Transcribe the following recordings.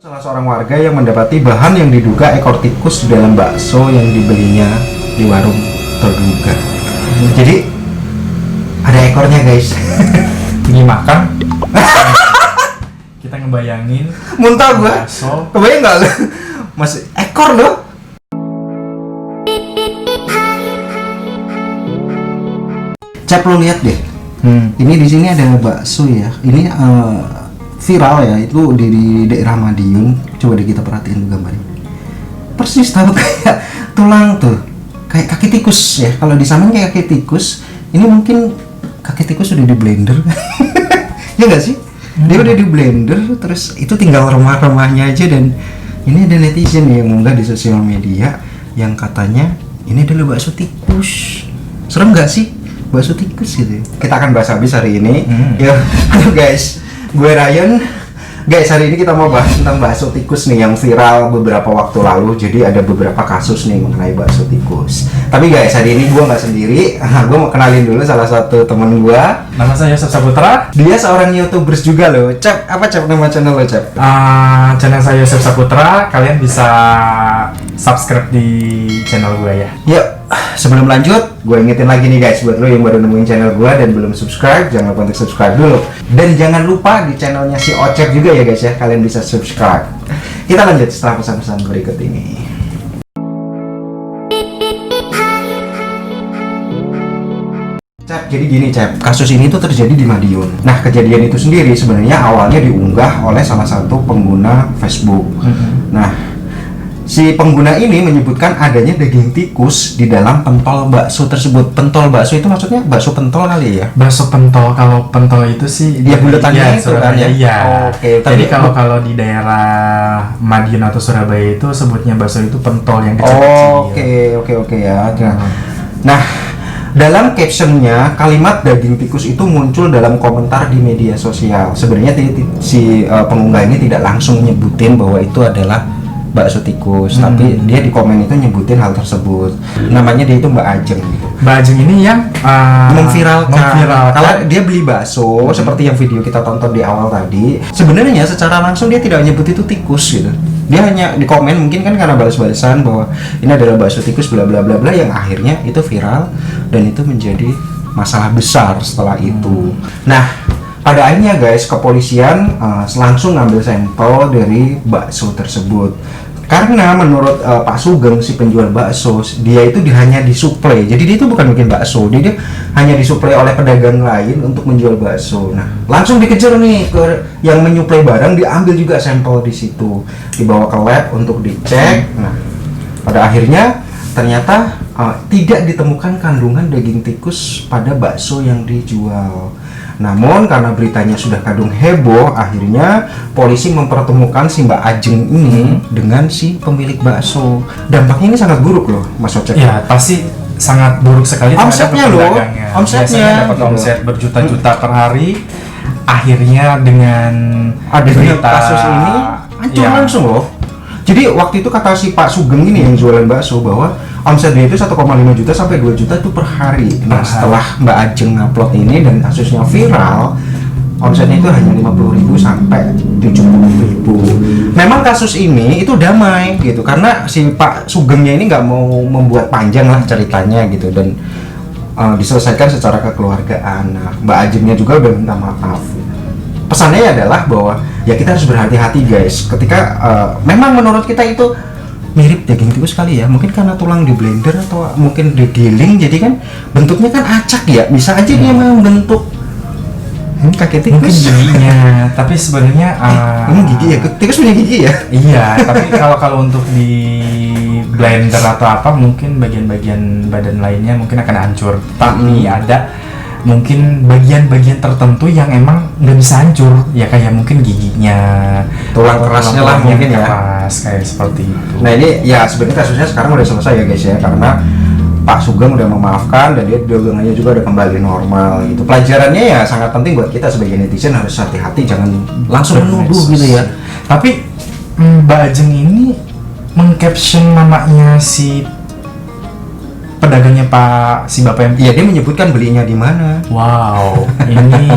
Salah seorang warga yang mendapati bahan yang diduga ekor tikus di dalam bakso yang dibelinya di warung terduga. Jadi ada ekornya guys. Ini makan. Kita ngebayangin Muntah gua. bakso. Kebayang nggak lu? Masih ekor loh. Cep, lu lihat deh. Ini di sini ada bakso ya. Ini viral ya, itu di daerah Madiun. Coba deh kita perhatiin tuh gambarnya. Persis tahu kayak tulang tuh, kayak kaki tikus ya. Kalau disamain kayak kaki tikus, ini mungkin kaki tikus udah di blender. Ya nggak sih? Dia udah di blender, terus itu tinggal remah-remahnya aja. Dan ini ada netizen yang mengunggah di sosial media yang katanya ini adalah bakso tikus. Serem nggak sih bakso tikus gitu? Kita akan bahas habis hari ini. Yuk, halo guys. Gue Ryan. Guys, hari ini kita mau bahas tentang bakso tikus nih yang viral beberapa waktu lalu. Jadi ada beberapa kasus nih mengenai bakso tikus. Tapi guys, hari ini gue nggak sendiri. Gue mau kenalin dulu salah satu teman gue. Nama saya Yosef Saputra. Dia seorang YouTubers juga loh. Cep, apa Cep nama channel lo Cep? Channel saya Yosef Saputra. Kalian bisa subscribe di channel gue ya. Yuk, sebelum lanjut, gue ingetin lagi nih guys, buat lo yang baru nemuin channel gue dan belum subscribe, jangan lupa untuk subscribe dulu. Dan jangan lupa di channelnya si Ocep juga ya guys ya, kalian bisa subscribe. Kita lanjut setelah pesan-pesan berikut ini. Cep, jadi gini Cep, kasus ini tuh terjadi di Madiun. Nah, kejadian itu sendiri sebenarnya awalnya diunggah oleh salah satu pengguna Facebook. Nah, si pengguna ini menyebutkan adanya daging tikus di dalam pentol bakso tersebut. Pentol bakso itu maksudnya bakso pentol kali ya? Bakso pentol. Kalau pentol itu sih Iya, buletannya itu kan Surabaya, ya? iya. Oke, Jadi tapi kalau di daerah Madiun atau Surabaya itu sebutnya bakso itu pentol yang kecil-kecil. Oke ya. Nah, dalam captionnya kalimat daging tikus itu muncul dalam komentar di media sosial. Sebenarnya si pengunggah ini tidak langsung nyebutin bahwa itu adalah bakso tikus, tapi dia di komen itu nyebutin hal tersebut. Namanya dia itu Mbak Ajeng gitu. Mbak Ajeng ini yang Memviralkan. Kalau dia beli bakso seperti yang video kita tonton di awal tadi, sebenarnya secara langsung dia tidak nyebut itu tikus gitu. Dia hanya di komen, mungkin kan karena balas-balasan bahwa ini adalah bakso tikus bla bla bla bla, yang akhirnya itu viral dan itu menjadi masalah besar setelah itu. Nah, pada akhirnya guys, kepolisian langsung ngambil sampel dari bakso tersebut. Karena menurut Pak Sugeng, si penjual bakso, dia itu hanya disuplai. Jadi dia itu bukan bikin bakso, dia hanya disuplai oleh pedagang lain untuk menjual bakso. Nah, langsung dikejar nih ke yang menyuplai barang, diambil juga sampel di situ, dibawa ke lab untuk dicek. Nah, pada akhirnya ternyata tidak ditemukan kandungan daging tikus pada bakso yang dijual. Namun karena beritanya sudah kadung heboh, akhirnya polisi mempertemukan si Mbak Ajeng ini dengan si pemilik bakso. Dampaknya ini sangat buruk loh, Mas Ocek. Ya, pasti sangat buruk sekali Omsetnya loh, omsetnya dapat omset berjuta-juta per hari. Akhirnya dengan Ada berita kasus ini hancur langsung loh. Jadi waktu itu kata si Pak Sugeng ini yang jualan bakso bahwa omsetnya itu 1,5 juta sampai 2 juta itu per hari. Nah, setelah Mbak Ajeng ngupload ini dan kasusnya viral, omsetnya itu hanya 50.000 sampai 70.000. Memang kasus ini itu damai gitu karena si Pak Sugengnya ini nggak mau membuat panjang lah ceritanya gitu, dan diselesaikan secara kekeluargaan. Nah, Mbak Ajengnya juga udah minta maaf. Pesannya adalah bahwa ya kita harus berhati-hati guys ketika memang menurut kita itu mirip daging tikus kali ya, mungkin karena tulang di blender atau mungkin digiling, jadi kan bentuknya kan acak ya, bisa aja dia membentuk kaki tikus. Mungkin giginya, tapi sebenarnya ini gigi ya, tikus punya gigi ya. Iya, tapi kalau untuk di blender atau apa mungkin bagian-bagian badan lainnya mungkin akan hancur. Tapi ada mungkin bagian-bagian tertentu yang emang nggak bisa hancur, ya kayak mungkin giginya, tulang kerasnya lah mungkin ya, keras, kayak seperti itu. Nah ini ya sebenarnya kasusnya sekarang udah selesai ya guys ya, karena Pak Sugeng udah memaafkan dan dia dagangannya juga udah kembali normal gitu. Pelajarannya ya sangat penting buat kita sebagai netizen, harus hati-hati, jangan langsung menuduh gitu ya. Tapi Mbak Ajeng ini mengcaption namanya si pedagangnya si bapak yang Iya, dia menyebutkan belinya di mana. Wow, ini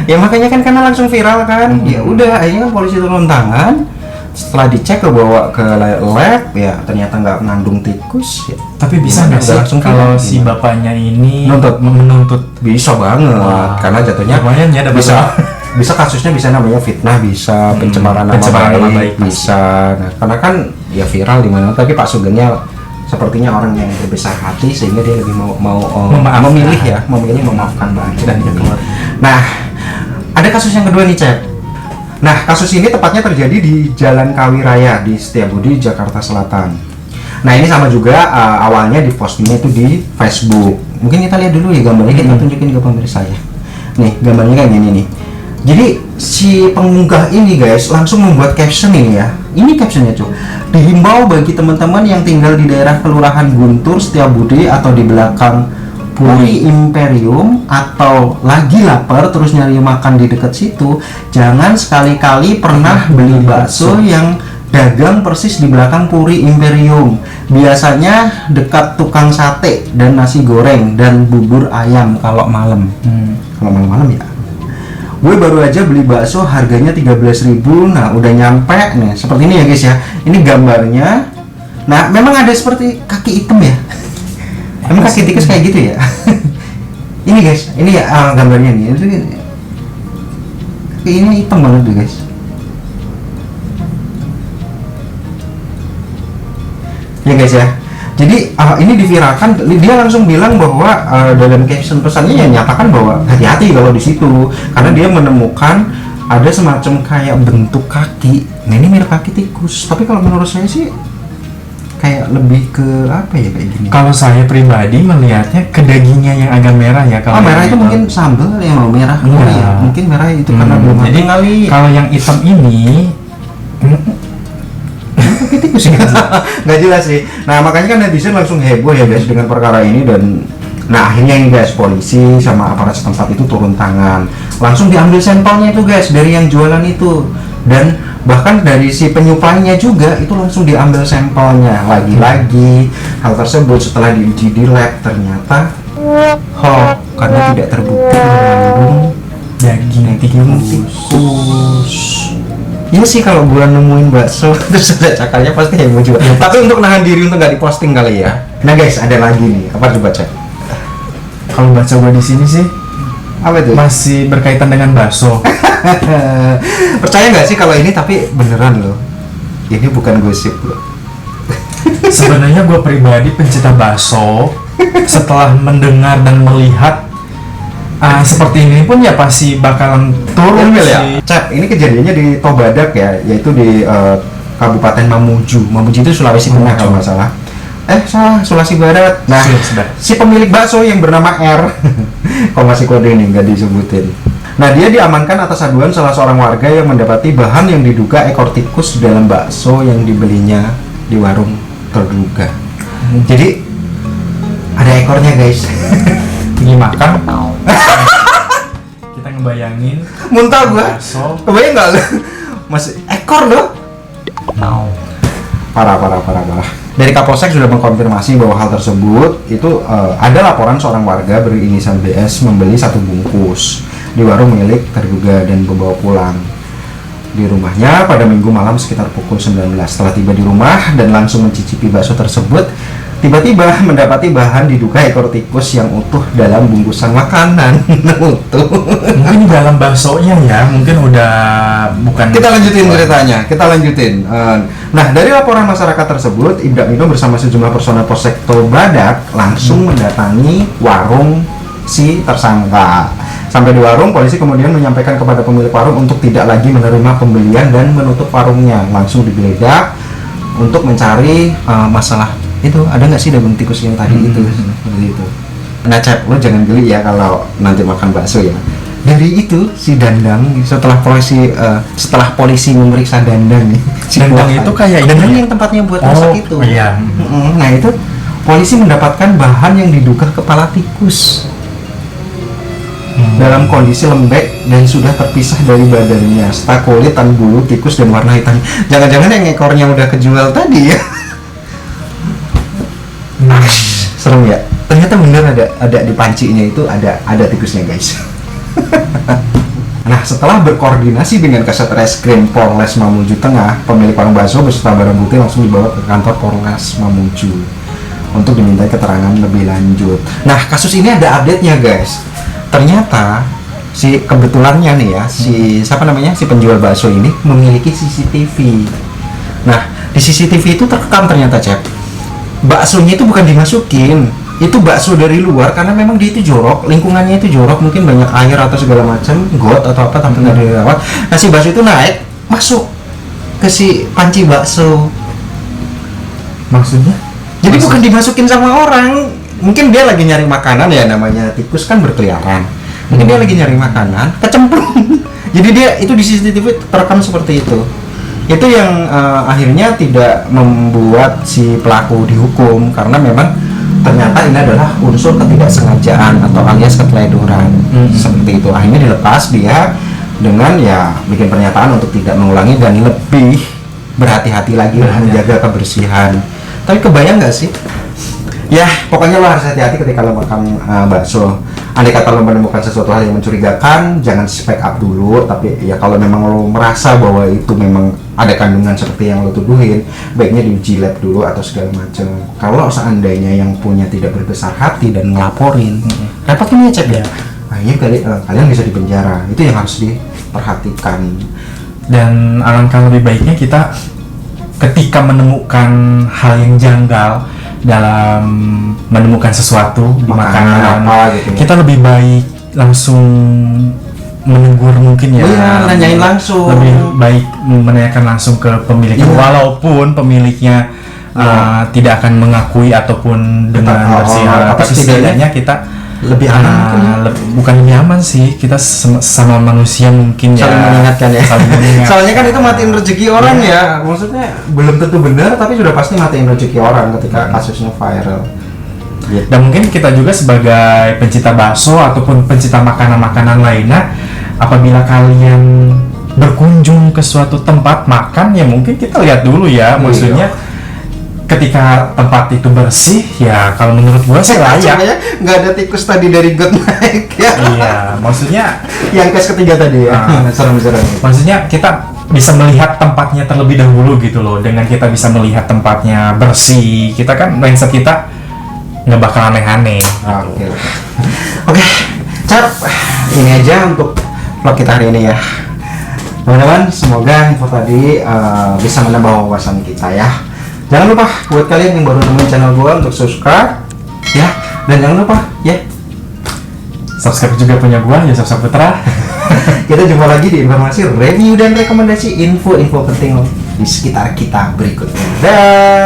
ya makanya kan karena langsung viral kan. Ya udah, akhirnya kan polisi turun tangan setelah dicek bawa ke lab ya ternyata nggak mengandung tikus ya. Tapi bisa nggak sih langsung kalau bilang, si gimana? bapaknya ini menuntut bisa banget. Wah, karena jatuhnya lumayan ya dapat bisa bisa kasusnya bisa namanya fitnah, bisa pencemaran nama baik, bisa. Nah, karena kan ya viral di mana, tapi Pak Sugengnya sepertinya orang yang berbesar hati sehingga dia lebih memilih memaafkan Mbak Ani dan ini. Nah, ada kasus yang kedua nih, Cep. Nah, kasus ini tepatnya terjadi di Jalan Kawi Raya di Setiabudi, Jakarta Selatan. Nah, ini sama juga awalnya di postingnya itu di Facebook. Mungkin kita lihat dulu ya gambarnya, kita tunjukin ke pemirsa ya. Nih, gambarnya kayak gini nih. Jadi si pengunggah ini guys langsung membuat caption ini ya. Ini captionnya cuy. Dihimbau bagi teman-teman yang tinggal di daerah Kelurahan Guntur, Setiabudi atau di belakang Puri Imperium atau lagi lapar terus nyari makan di dekat situ, jangan sekali-kali pernah beli bakso yang dagang persis di belakang Puri Imperium. Biasanya dekat tukang sate dan nasi goreng dan bubur ayam kalau malam. Kalau malam-malam ya. Gue baru aja beli bakso harganya 13.000. Nah, udah nyampe nih. Seperti ini ya guys ya. Ini gambarnya. Nah, memang ada seperti kaki hitam ya. Emang kaki tikus kayak gitu ya? Ini guys, ini ya gambarnya nih. Ini hitam banget tuh guys. Ya guys ya. Jadi ini diviralkan, dia langsung bilang bahwa dalam caption pesannya ya nyatakan bahwa hati-hati kalau di situ, karena dia menemukan ada semacam kayak bentuk kaki. Nah, ini mirip kaki tikus, tapi kalau menurut saya sih kayak lebih ke apa ya kayak gini. Kalau saya pribadi melihatnya ke dagingnya yang agak merah ya. Kalau merah itu mungkin sambal yang mau merah. Oh iya, mungkin merah itu karena belum jadi kali. Kalau yang hitam ini tikus ya. Nggak jelas sih. Nah, makanya kan netizen langsung heboh ya guys dengan perkara ini, dan nah akhirnya ini guys polisi sama aparat setempat itu turun tangan, langsung diambil sampelnya itu guys dari yang jualan itu, dan bahkan dari si penyuplainya juga itu langsung diambil sampelnya. Lagi-lagi hal tersebut setelah diuji di lab ternyata karena tidak terbukti mengandung daging tikus. Iya sih, kalau gua nemuin bakso terus ada cakarnya pasti heboh juga. Tapi untuk nahan diri untuk nggak diposting kali ya. Nah guys, ada lagi nih. Apa coba cek? Kalau baca gua di sini sih Apa itu? masih berkaitan dengan bakso. Percaya nggak sih kalau ini, tapi beneran loh. Ini bukan gosip loh. Sebenarnya gua pribadi pencinta bakso, setelah mendengar dan melihat seperti ini pun ya pasti bakalan turun ya. Cek, ini kejadiannya di Tobadak ya, yaitu di Kabupaten Mamuju. Mamuju itu Sulawesi Tengah kalau nggak salah. Salah, Sulawesi Barat. Nah, si pemilik bakso yang bernama R, kok masih kode ini nggak disebutin. Nah, dia diamankan atas aduan salah seorang warga yang mendapati bahan yang diduga ekor tikus di dalam bakso yang dibelinya di warung terduga. Jadi ada ekornya guys. Dimakan. Kita ngebayangin muntah gua. Bakso. Kebayang nggak lu? Masih ekor loh. Parah. Dari Kapolsek sudah mengkonfirmasi bahwa hal tersebut itu ada laporan seorang warga berinisial BS membeli 1 bungkus di warung milik terduga dan membawa pulang di rumahnya pada Minggu malam sekitar pukul 19. Setelah tiba di rumah dan langsung mencicipi bakso tersebut, tiba-tiba mendapati bahan diduga ekor tikus yang utuh dalam bungkusan makanan. Utuh. Mungkin di dalam baksonya ya, mungkin udah bukan. Kita lanjutin ceritanya. Nah, dari laporan masyarakat tersebut, Ibda Mino bersama sejumlah personel Polsek Tobadak langsung mendatangi warung si tersangka. Sampai di warung, polisi kemudian menyampaikan kepada pemilik warung untuk tidak lagi menerima pembelian dan menutup warungnya. Langsung digeledah untuk mencari masalah itu, ada nggak sih daging tikus yang tadi itu, seperti itu. Nah Cep, lo jangan geli ya kalau nanti makan bakso ya. Dari itu si Dandang setelah polisi memeriksa Dandang nih, si Dandang itu kayak Dandang yang tempatnya buat masak itu. Iya. Nah itu polisi mendapatkan bahan yang diduga kepala tikus dalam kondisi lembek dan sudah terpisah dari badannya, serta kulit dan bulu tikus dan warna hitam. Jangan-jangan yang ekornya udah kejual tadi ya. Serem ya. Ternyata bener ada di pancinya itu ada tikusnya guys. Nah, setelah berkoordinasi dengan Kasat Reskrim Polres Mamuju Tengah, pemilik warung bakso beserta barang bukti langsung dibawa ke kantor Polres Mamuju untuk dimintai keterangan lebih lanjut. Nah, kasus ini ada update-nya, guys. Ternyata si kebetulannya nih ya, si siapa namanya? Si penjual bakso ini memiliki CCTV. Nah, di CCTV itu terekam ternyata, Cep. Baksonya itu bukan dimasukin, itu bakso dari luar karena memang dia itu jorok, lingkungannya itu jorok, mungkin banyak air atau segala macam, got atau apa tapi nggak dirawat. Nah, si bakso itu naik masuk ke si panci bakso. Maksudnya? Jadi bukan dimasukin sama orang, mungkin dia lagi nyari makanan ya, namanya tikus kan berkeliaran. Mungkin dia lagi nyari makanan, kecemplung. Jadi dia itu di CCTV terekam seperti itu. Itu yang akhirnya tidak membuat si pelaku dihukum karena memang ternyata ini adalah unsur ketidaksengajaan atau alias keteledoran. Seperti itu. Akhirnya dilepas dia dengan ya bikin pernyataan untuk tidak mengulangi dan lebih berhati-hati lagi menjaga kebersihan. Tapi kebayang nggak sih? Ya, pokoknya lo harus hati-hati ketika lo makan bakso. Andai kata lo menemukan sesuatu hal yang mencurigakan, jangan speak up dulu. Tapi ya kalau memang lo merasa bahwa itu memang ada kandungan seperti yang lo tuduhin, baiknya diuji lab dulu atau segala macam. Kalau seandainya yang punya tidak berbesar hati dan ngelaporin, repot kan ya, Cep ya? Akhirnya kalian bisa dipenjara. Itu yang harus diperhatikan. Dan alangkah lebih baiknya kita ketika menemukan hal yang janggal dalam menemukan sesuatu di makanan apa gitu. Kita lebih baik langsung menegur mungkin ya. Iya, nanyain langsung. Lebih baik menanyakan langsung ke pemiliknya, walaupun pemiliknya tidak akan mengakui ataupun dengan bersih, tapi setidaknya kita lebih aman bukan lebih aman sih, kita sama manusia mungkin ya saling mengingatkan ya. mengingatkan. Soalnya kan itu matiin rezeki orang ya, maksudnya belum tentu benar tapi sudah pasti matiin rezeki orang ketika kasusnya viral gitu. Dan mungkin kita juga sebagai pencinta bakso ataupun pencinta makanan-makanan lainnya, apabila kalian berkunjung ke suatu tempat makan ya mungkin kita lihat dulu ya, maksudnya ketika tempat itu bersih ya kalau menurut gua sih layak. Nggak ada tikus tadi dari got naik ya. Iya, maksudnya yang case ketiga tadi ya. Serem-serem. Maksudnya kita bisa melihat tempatnya terlebih dahulu gitu loh. Dengan kita bisa melihat tempatnya bersih, kita kan mindset kita nggak bakal aneh-aneh. Oke. Cap, ini aja untuk vlog kita hari ini ya. Teman-teman, semoga info tadi bisa menambah wawasan kita ya. Jangan lupa buat kalian yang baru nemuin channel gua untuk subscribe ya, dan jangan lupa ya subscribe juga punya gua Yusuf Saputra. Kita jumpa lagi di informasi review dan rekomendasi info-info penting di sekitar kita berikutnya. Dah.